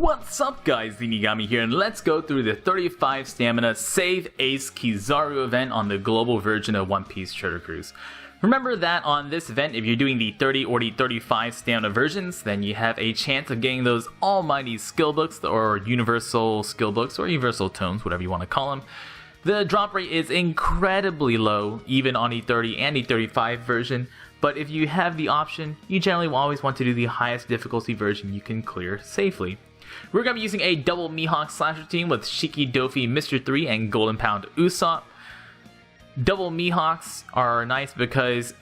What's up guys, Zinigami here, and let's go through the 35 stamina Save Ace Kizaru event on the global version of One Piece Treasure Cruise. Remember that on this event, if you're doing the 30 or the 35 stamina versions, then you have a chance of getting those almighty skill books, or universal skill books, or universal tomes, whatever you want to call them. The drop rate is incredibly low, even on the 30 and the 35 version, but if you have the option, you generally will always want to do the highest difficulty version you can clear safely. We're going to be using a double Mihawk slasher team with Shiki, Dofi, Mr. 3, and Golden Pound Usopp. Double Mihawks are nice because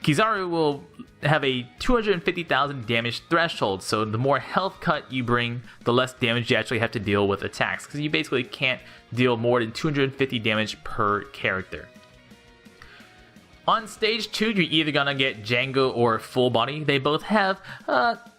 Kizaru will have a 250,000 damage threshold, so the more health cut you bring, the less damage you actually have to deal with attacks, because you basically can't deal more than 250 damage per character. On stage 2, you're either gonna get Django or Full Body. They both have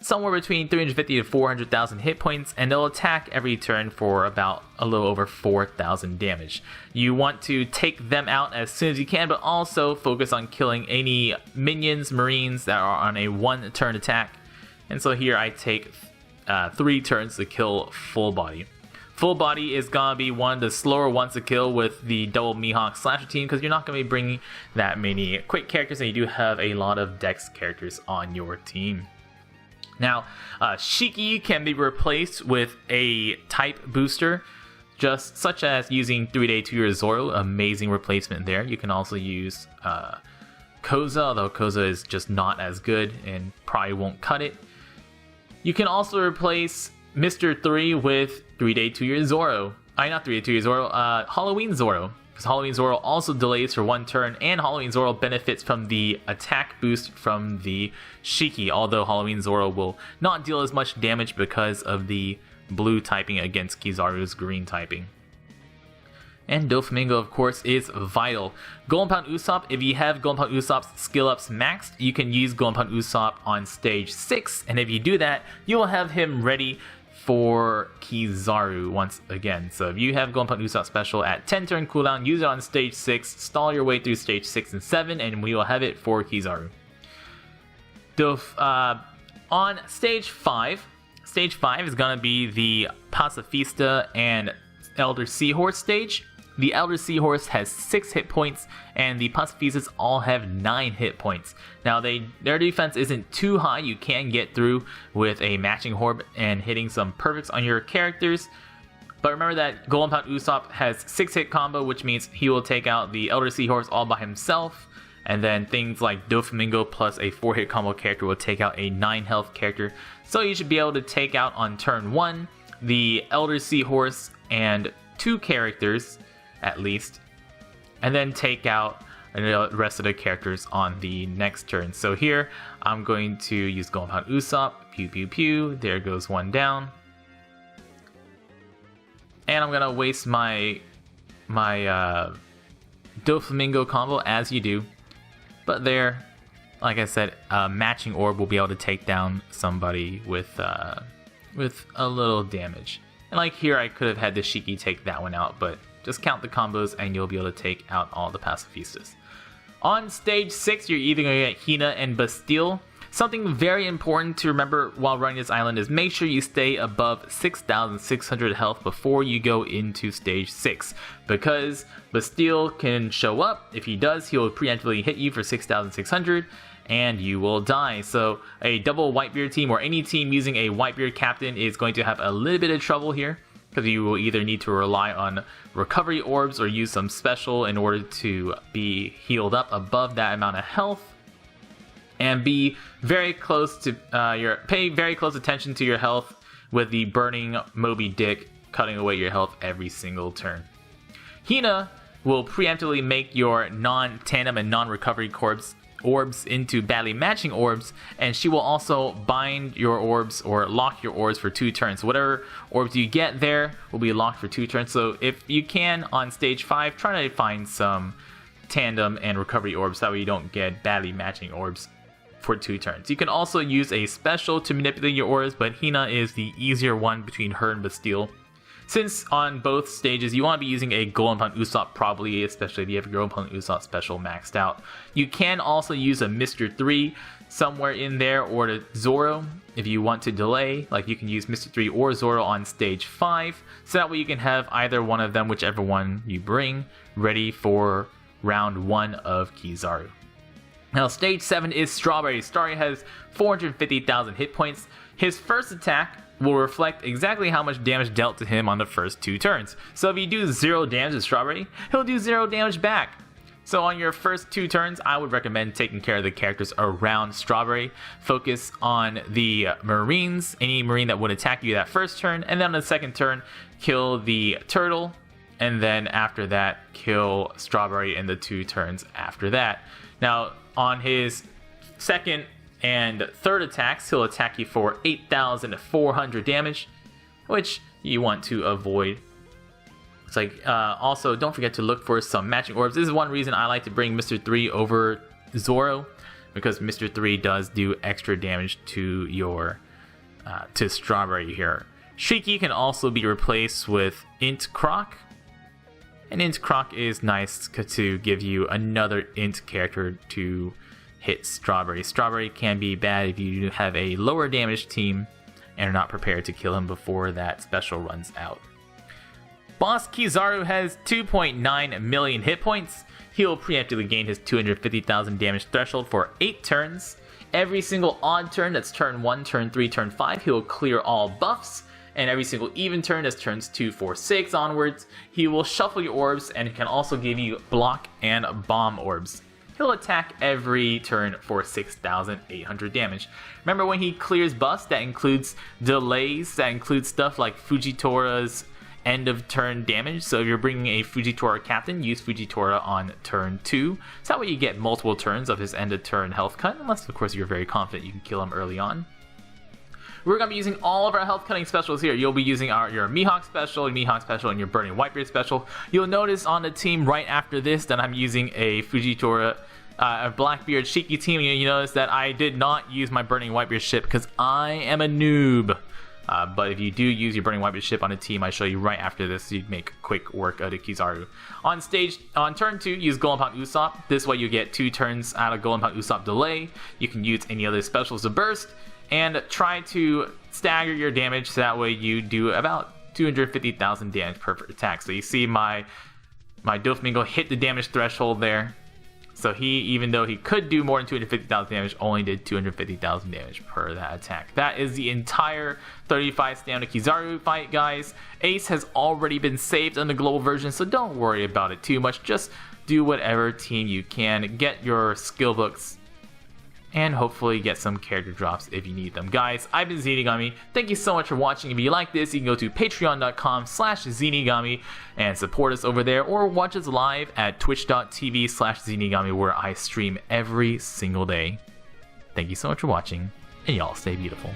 somewhere between 350 to 400,000 hit points, and they'll attack every turn for about a little over 4,000 damage. You want to take them out as soon as you can, but also focus on killing any minions, marines that are on a 1-turn attack. And so here I take 3 turns to kill Full Body. Full Body is gonna be one of the slower ones to kill with the double Mihawk slasher team, because you're not gonna be bringing that many quick characters, and you do have a lot of dex characters on your team. Now, Shiki can be replaced with a type booster, just such as using 3-day 2-year Zoro, amazing replacement there. You can also use Koza, although Koza is just not as good and probably won't cut it. You can also replace Mr. 3 with 3-day 2-year Zoro. Not 3-day 2-year Zoro, Halloween Zoro. Because Halloween Zoro also delays for 1 turn, and Halloween Zoro benefits from the attack boost from the Shiki, although Halloween Zoro will not deal as much damage because of the blue typing against Kizaru's green typing. And Doflamingo, of course, is vital. Golden Pound Usopp, if you have Golden Pound Usopp's skill ups maxed, you can use Golden Pound Usopp on stage 6, and if you do that, you will have him ready for Kizaru once again. So if you have Golden Pound Usopp special at 10 turn cooldown, use it on stage 6, stall your way through stage 6 and 7, and we will have it for Kizaru. On stage 5, stage 5 is going to be the Pacifista and Elder Seahorse stage. The Elder Seahorse has 6 hit points, and the Pacifistas all have 9 hit points. Now, their defense isn't too high. You can get through with a matching orb and hitting some perfects on your characters. But remember that Golden Pound Usopp has 6 hit combo, which means he will take out the Elder Seahorse all by himself. And then things like Doflamingo plus a 4 hit combo character will take out a 9 health character. So you should be able to take out on turn 1 the Elder Seahorse and 2 characters at least, and then take out the rest of the characters on the next turn. So here I'm going to use Golden Pound Usopp, pew pew pew, there goes 1 down, and I'm gonna waste my Doflamingo combo, as you do, but there, like I said, a matching orb will be able to take down somebody with a little damage. And like here, I could have had the Shiki take that one out, but just count the combos and you'll be able to take out all the Pacifistas. On stage 6, you're either going to get Hina and Bastille. Something very important to remember while running this island is make sure you stay above 6,600 health before you go into stage 6. Because Bastille can show up. If he does, he will preemptively hit you for 6,600 and you will die. So a double Whitebeard team, or any team using a Whitebeard captain, is going to have a little bit of trouble here, because you will either need to rely on recovery orbs or use some special in order to be healed up above that amount of health, and be very close to pay very close attention to your health with the burning Moby Dick cutting away your health every single turn. Hina will preemptively make your non-tandem and non-recovery orbs into badly matching orbs, and she will also bind your orbs or lock your orbs for 2 turns. So whatever orbs you get there will be locked for 2 turns. So if you can, on stage 5, try to find some tandem and recovery orbs, that way you don't get badly matching orbs for 2 turns. You can also use a special to manipulate your orbs, but Hina is the easier one between her and Bastille. Since on both stages you want to be using a Golden Pond Usopp probably, especially if you have your Golden Pond Usopp special maxed out. You can also use a Mr. 3 somewhere in there, or the Zoro if you want to delay. Like you can use Mr. 3 or Zoro on stage 5, so that way you can have either one of them, whichever one you bring, ready for round 1 of Kizaru. Now stage 7 is Strawberry. Strawberry has 450,000 hit points. His first attack will reflect exactly how much damage dealt to him on the first 2 turns. So if you do 0 damage to Strawberry, he'll do 0 damage back. So on your first 2 turns, I would recommend taking care of the characters around Strawberry. Focus on the Marines, any Marine that would attack you that first turn, and then on the second turn, kill the Turtle, and then after that, kill Strawberry in the 2 turns after that. Now, on his second and third attacks, he'll attack you for 8,400 damage, which you want to avoid. It's like, also, don't forget to look for some matching orbs. This is one reason I like to bring Mr. 3 over Zoro, because Mr. 3 does do extra damage to your to Strawberry here. Shiki can also be replaced with Int Croc, and Int Croc is nice to give you another Int character to hit Strawberry. Strawberry can be bad if you have a lower damage team and are not prepared to kill him before that special runs out. Boss Kizaru has 2.9 million hit points. He'll preemptively gain his 250,000 damage threshold for 8 turns. Every single odd turn, that's turn 1, turn 3, turn 5, he'll clear all buffs. And every single even turn, that's turns 2, 4, 6 onwards, he will shuffle your orbs and can also give you block and bomb orbs. He'll attack every turn for 6,800 damage. Remember, when he clears buffs, that includes delays, that includes stuff like Fujitora's end of turn damage. So if you're bringing a Fujitora captain, use Fujitora on turn 2. So that way you get multiple turns of his end of turn health cut, unless of course you're very confident you can kill him early on. We're going to be using all of our health cutting specials here. You'll be using your Mihawk special, and your Burning Whitebeard special. You'll notice on the team right after this that I'm using a Fujitora, a Blackbeard Shiki team. You notice that I did not use my Burning Whitebeard ship because I am a noob. But if you do use your Burning Whitebeard ship on a team, I show you right after this, so you make quick work of the Kizaru. On turn 2, use Golden Pond Usopp. This way you get 2 turns out of Golden Pond Usopp delay. You can use any other specials to burst, and try to stagger your damage so that way you do about 250,000 damage per attack. So you see my Doflamingo hit the damage threshold there. So he, even though he could do more than 250,000 damage, only did 250,000 damage per that attack. That is the entire 35 stamina Kizaru fight, guys. Ace has already been saved on the global version, so don't worry about it too much. Just do whatever team you can, get your skill books, and hopefully get some character drops if you need them. Guys, I've been Zenigami. Thank you so much for watching. If you like this, you can go to patreon.com/Zenigami and support us over there, or watch us live at twitch.tv/Zenigami, where I stream every single day. Thank you so much for watching, and y'all stay beautiful.